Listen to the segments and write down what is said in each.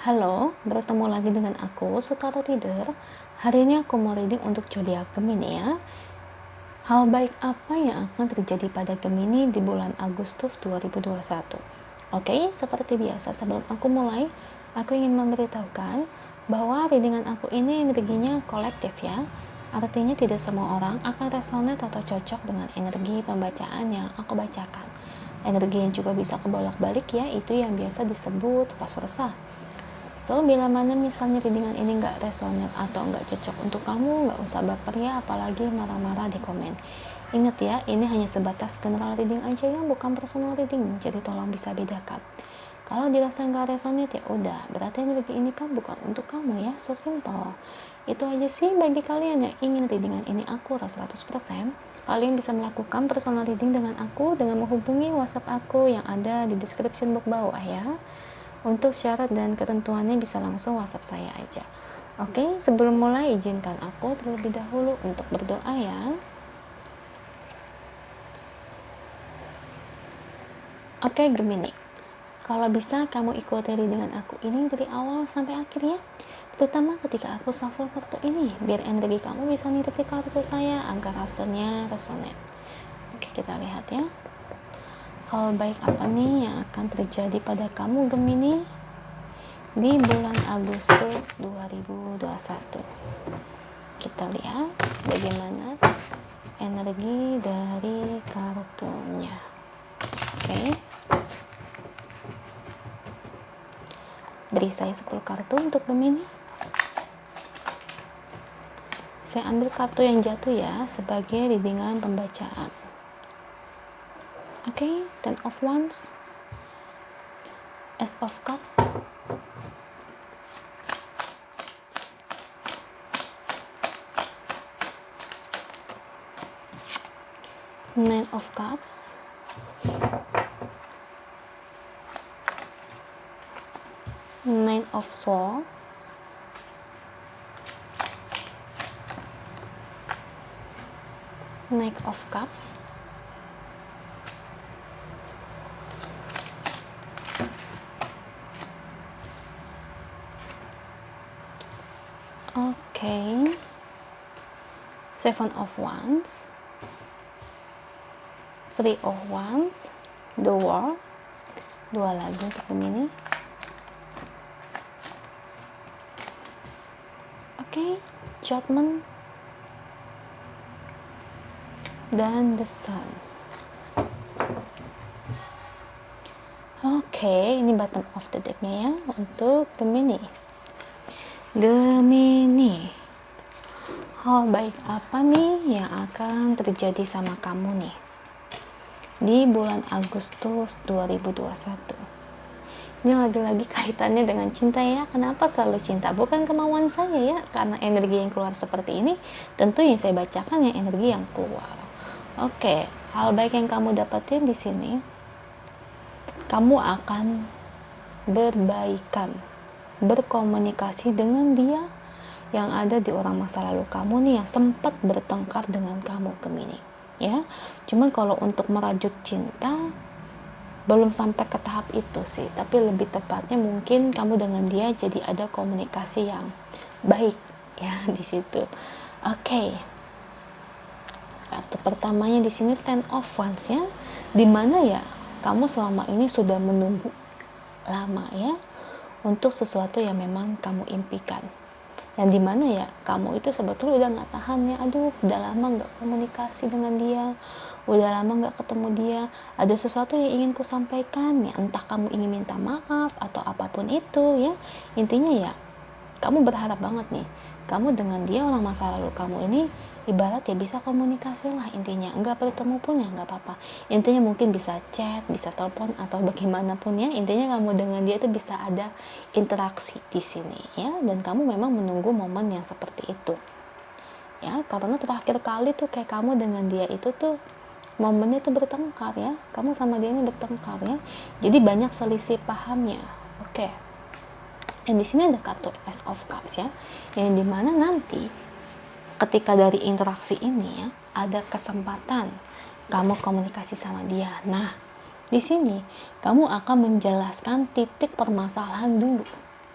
Halo, bertemu lagi dengan aku, Sutaro Tider. Hari ini aku mau reading untuk zodiak Gemini ya. Hal baik apa yang akan terjadi pada Gemini di bulan Agustus 2021? Oke, seperti biasa sebelum aku mulai, aku ingin memberitahukan bahwa readingan aku ini energinya kolektif ya. Artinya tidak semua orang akan resonate atau cocok dengan energi pembacaan yang aku bacakan. Energi yang juga bisa kebolak-balik ya, itu yang biasa disebut vice versa. So, bila mana misalnya readingan ini nggak resonate atau nggak cocok untuk kamu, nggak usah baper ya, apalagi marah-marah di komen. Ingat ya, ini hanya sebatas general reading aja ya, bukan personal reading, jadi tolong bisa bedakan. Kalau dirasa nggak resonate ya udah, berarti energi ini kan bukan untuk kamu ya, so simple. Itu aja sih bagi kalian yang ingin readingan ini akurat 100%, kalian bisa melakukan personal reading dengan aku dengan menghubungi WhatsApp aku yang ada di description box bawah ya. Untuk syarat dan ketentuannya bisa langsung WhatsApp saya aja. Oke, sebelum mulai izinkan aku terlebih dahulu untuk berdoa ya. Oke, Gemini. Kalau bisa kamu ikuti dengan aku ini dari awal sampai akhir ya. Terutama ketika aku shuffle kartu ini, biar energi kamu bisa nitip di kartu saya agar hasilnya resonate. Oke, kita lihat ya. Hal baik apa nih yang akan terjadi pada kamu Gemini di bulan Agustus 2021? Kita lihat bagaimana energi dari kartunya. Oke. Beri saya 10 kartu untuk Gemini. Saya ambil kartu yang jatuh ya sebagai readingan pembacaan. Oke, Ten of Wands, Ace of Cups, Nine of Cups, Nine of Swords, Knight of Cups, oke, Seven of Wands, Three of Wands, The World, dua lagi untuk Gemini. Oke, Judgment dan The Sun. Oke, ini bottom of the decknya ya untuk Gemini. Gemini, hal baik apa nih yang akan terjadi sama kamu nih di bulan Agustus 2021? Ini lagi-lagi kaitannya dengan cinta ya. Kenapa selalu cinta? Bukan kemauan saya ya, karena energi yang keluar seperti ini tentu yang saya bacakan yang energi yang keluar. Oke, hal baik yang kamu dapetin di sini, kamu akan berbaikan, berkomunikasi dengan dia yang ada di orang masa lalu kamu nih yang sempat bertengkar dengan kamu Gemini ya. Cuman kalau untuk merajut cinta belum sampai ke tahap itu sih, tapi lebih tepatnya mungkin kamu dengan dia jadi ada komunikasi yang baik ya di situ. Oke. Kartu pertamanya di sini Ten of Wands ya, dimana ya kamu selama ini sudah menunggu lama ya untuk sesuatu yang memang kamu impikan, dan dimana ya kamu itu sebetulnya udah nggak tahan ya, aduh udah lama nggak komunikasi dengan dia, udah lama nggak ketemu dia, ada sesuatu yang ingin ku sampaikan ya, entah kamu ingin minta maaf atau apapun itu ya, intinya ya kamu berharap banget nih kamu dengan dia orang masa lalu kamu ini ibarat ya bisa komunikasi lah, intinya nggak bertemu pun ya nggak apa-apa, intinya mungkin bisa chat, bisa telepon atau bagaimanapun ya, intinya kamu dengan dia itu bisa ada interaksi di sini ya, dan kamu memang menunggu momen yang seperti itu ya, karena terakhir kali tuh kayak kamu dengan dia itu tuh momennya tuh bertengkar ya, kamu sama dia ini bertengkar ya, jadi banyak selisih pahamnya. Oke. Dan di sini ada kartu Ace of Cups ya, yang dimana nanti ketika dari interaksi ini ya ada kesempatan kamu komunikasi sama dia. Nah, di sini kamu akan menjelaskan titik permasalahan dulu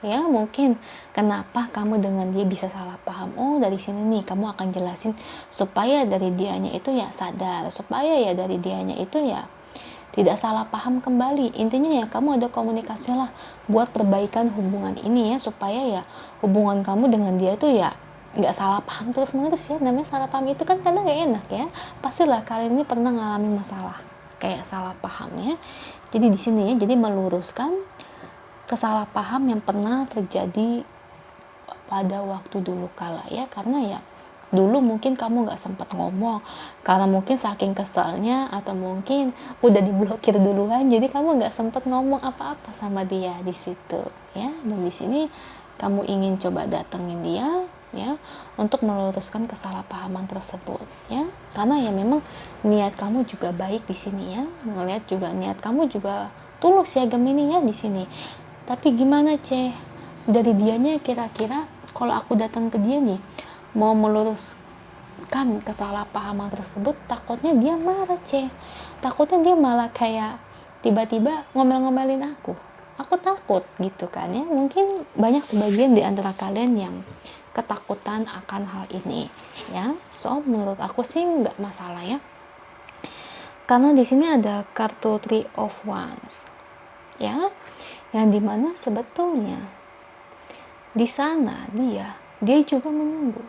ya. Mungkin kenapa kamu dengan dia bisa salah paham, dari sini nih kamu akan jelasin supaya dari dianya itu ya sadar, supaya ya dari dianya itu ya tidak salah paham kembali. Intinya ya kamu ada komunikasi lah buat perbaikan hubungan ini ya, supaya ya hubungan kamu dengan dia tuh ya nggak salah paham terus menerus ya. Namanya salah paham itu kan kadang nggak enak ya. Pastilah kalian ini pernah ngalami masalah kayak salah paham ya. Jadi di sini ya, jadi meluruskan kesalahpaham yang pernah terjadi pada waktu dulu kala ya. Karena ya dulu mungkin kamu nggak sempat ngomong karena mungkin saking keselnya, atau mungkin udah diblokir duluan, jadi kamu nggak sempat ngomong apa-apa sama dia di situ ya. Dan di sini kamu ingin coba datengin dia ya untuk meluruskan kesalahpahaman tersebut ya. Karena ya memang niat kamu juga baik di sini ya, ngelihat juga niat kamu juga tulus ya Gemini ya di sini. Tapi gimana dari dianya, kira-kira kalau aku datang ke dia nih mau meluruskan kesalahpahaman tersebut, takutnya dia marah takutnya dia malah kayak tiba-tiba ngomel-ngomelin aku takut gitu kan ya. Mungkin banyak sebagian di antara kalian yang ketakutan akan hal ini ya. So menurut aku sih nggak masalah ya, karena di sini ada kartu Three of Wands ya, yang dimana sebetulnya di sana dia juga menunggu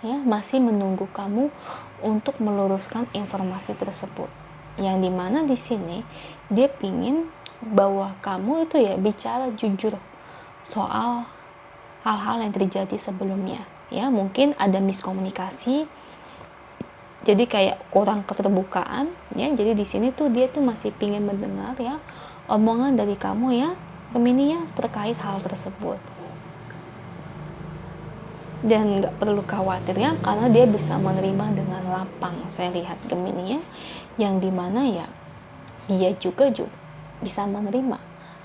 ya, masih menunggu kamu untuk meluruskan informasi tersebut. Yang dimana di sini dia pingin bahwa kamu itu ya bicara jujur soal hal-hal yang terjadi sebelumnya ya. Mungkin ada miskomunikasi, jadi kayak kurang keterbukaan ya. Jadi di sini tuh dia tuh masih pingin mendengar ya omongan dari kamu ya Gemini ya terkait hal tersebut. Dan nggak perlu khawatir ya, karena dia bisa menerima dengan lapang. Saya lihat Gemini ya, yang dimana ya dia juga bisa menerima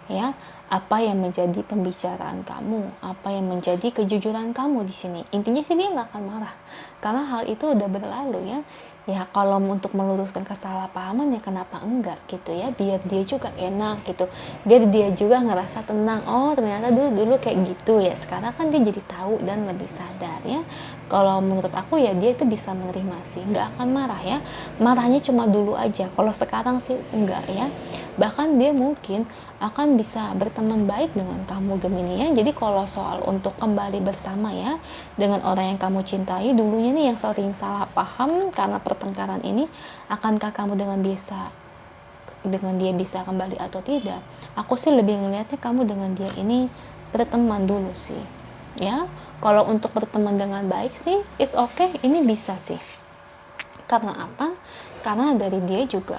ya apa yang menjadi pembicaraan kamu, apa yang menjadi kejujuran kamu di sini. Intinya sih dia nggak akan marah karena hal itu udah berlalu ya. Ya kalau untuk meluruskan kesalahpahaman ya kenapa enggak gitu ya, biar dia juga enak gitu, biar dia juga ngerasa tenang. Ternyata dulu kayak gitu ya, sekarang kan dia jadi tahu dan lebih sadar ya. Kalau menurut aku ya dia itu bisa menerima sih, nggak akan marah ya. Marahnya cuma dulu aja, kalau sekarang sih enggak ya. Bahkan dia mungkin akan bisa berteman baik dengan kamu Gemini ya. Jadi kalau soal untuk kembali bersama ya dengan orang yang kamu cintai dulunya nih, yang sering salah paham karena pertengkaran ini, akankah kamu dengan dia bisa kembali atau tidak? Aku sih lebih ngelihatnya kamu dengan dia ini berteman dulu sih ya. Kalau untuk berteman dengan baik sih it's okay, ini bisa sih. Karena apa? Karena dari dia juga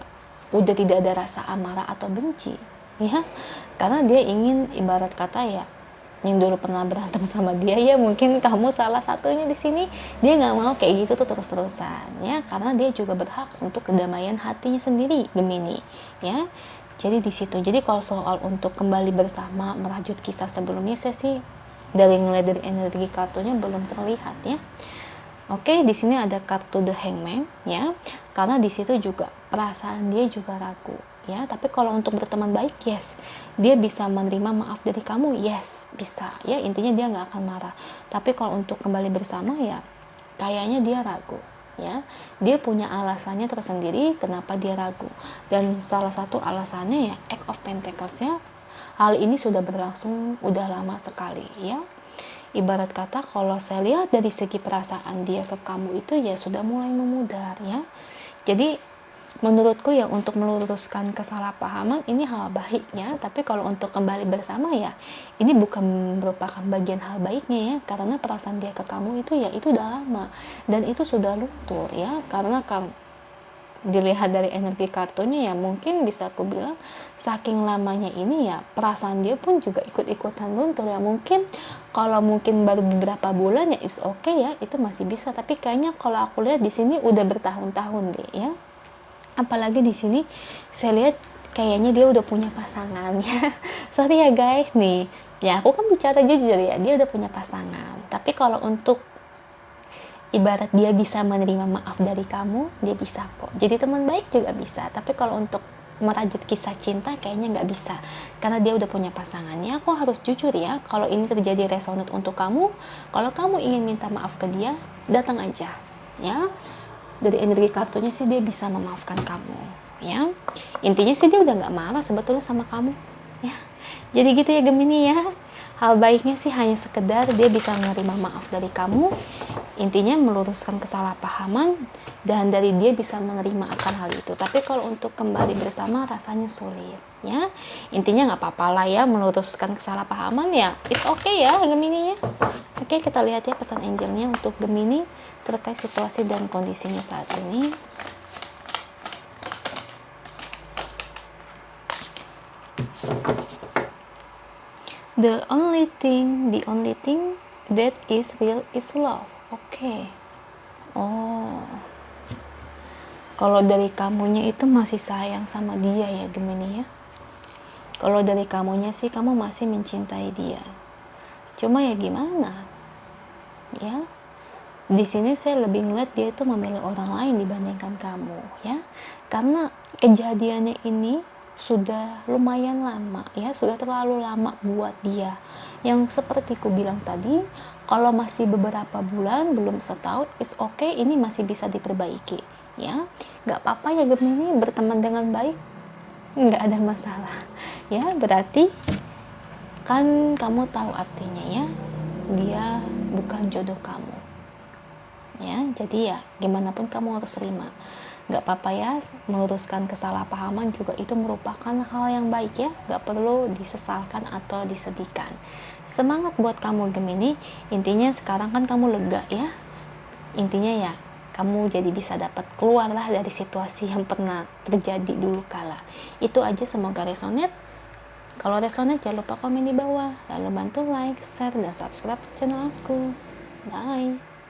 udah tidak ada rasa amarah atau benci ya, karena dia ingin ibarat kata ya, yang dulu pernah berantem sama dia ya, mungkin kamu salah satunya di sini. Dia nggak mau kayak gitu tuh terus-terusan ya, karena dia juga berhak untuk kedamaian hatinya sendiri Gemini ya. Jadi di situ. Jadi kalau soal untuk kembali bersama, merajut kisah sebelumnya, saya sih ngeliat dari energi kartunya belum terlihat ya. Oke, di sini ada kartu The Hangman ya, karena di situ juga perasaan dia juga ragu ya. Tapi kalau untuk berteman baik, yes, dia bisa menerima maaf dari kamu, yes, bisa ya. Intinya dia nggak akan marah. Tapi kalau untuk kembali bersama ya, kayaknya dia ragu ya. Dia punya alasannya tersendiri kenapa dia ragu, dan salah satu alasannya ya Eight of Pentacles ya. Hal ini sudah berlangsung udah lama sekali ya. Ibarat kata kalau saya lihat dari segi perasaan dia ke kamu itu ya sudah mulai memudar ya. Jadi menurutku ya untuk meluruskan kesalahpahaman ini hal baik ya. Tapi kalau untuk kembali bersama ya ini bukan merupakan bagian hal baiknya ya, karena perasaan dia ke kamu itu ya itu udah lama dan itu sudah luntur ya. Karena kan dilihat dari energi kartunya ya, mungkin bisa aku bilang saking lamanya ini ya perasaan dia pun juga ikut-ikutan luntur ya. Mungkin kalau mungkin baru beberapa bulan ya it's okay ya, itu masih bisa. Tapi kayaknya kalau aku lihat di sini udah bertahun-tahun deh ya. Apalagi di sini saya lihat kayaknya dia udah punya pasangan ya. Sorry ya guys nih ya, aku kan bicara jujur ya, dia udah punya pasangan. Tapi kalau untuk ibarat dia bisa menerima maaf dari kamu, dia bisa kok. Jadi teman baik juga bisa. Tapi kalau untuk merajut kisah cinta kayaknya nggak bisa, karena dia udah punya pasangannya. Aku harus jujur ya, kalau ini terjadi resonate untuk kamu, kalau kamu ingin minta maaf ke dia, datang aja ya. Dari energi kartunya sih dia bisa memaafkan kamu ya. Intinya sih dia udah nggak marah sebetulnya sama kamu ya. Jadi gitu ya Gemini ya. Hal baiknya sih hanya sekedar dia bisa menerima maaf dari kamu, intinya meluruskan kesalahpahaman, dan dari dia bisa menerima akan hal itu. Tapi kalau untuk kembali bersama rasanya sulit ya. Intinya nggak apa-apa lah ya meluruskan kesalahpahaman ya, it's okay ya Gemini ya. Oke, kita lihat ya pesan angelnya untuk Gemini terkait situasi dan kondisinya saat ini. The only thing that is real is love. Oke. Oh. Kalau dari kamunya itu masih sayang sama dia ya Gemini ya. Kalau dari kamunya sih kamu masih mencintai dia. Cuma ya gimana? Ya. Di sini saya lebih ngeliat dia itu memilih orang lain dibandingkan kamu ya. Karena kejadiannya ini sudah lumayan lama ya, sudah terlalu lama buat dia. Yang seperti ku bilang tadi, kalau masih beberapa bulan, belum setahun, it's okay, ini masih bisa diperbaiki ya. Gak apa-apa ya Gemini, berteman dengan baik, nggak ada masalah ya. Berarti kan kamu tahu artinya ya, dia bukan jodoh kamu ya. Jadi ya gimana pun kamu harus terima. Gak apa-apa ya, meluruskan kesalahpahaman juga itu merupakan hal yang baik ya, gak perlu disesalkan atau disedihkan. Semangat buat kamu Gemini. Intinya sekarang kan kamu lega ya, intinya ya kamu jadi bisa dapat keluarlah dari situasi yang pernah terjadi dulu kala. Itu aja, semoga resonate. Kalau resonate jangan lupa komen di bawah, lalu bantu like, share, dan subscribe channel aku. Bye.